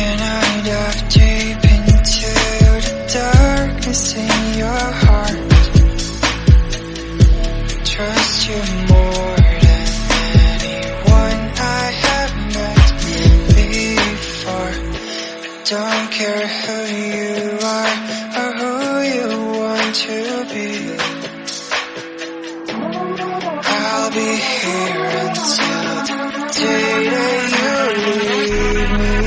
Can I dive deep into the darkness in your heart? Trust you more than anyone I have met before. Don't care who you are or who you want to be. I'll be here until the day that you leave me.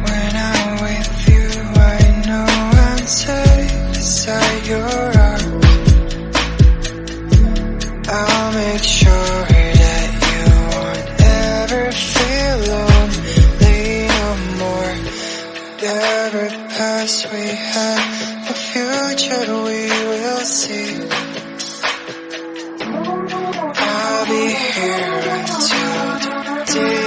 When I'm with you, I know I'm safe beside your arms. I'll make sure that you won't ever feel lonely no more. Whatever past we had, the future we will see. I'll be here until the day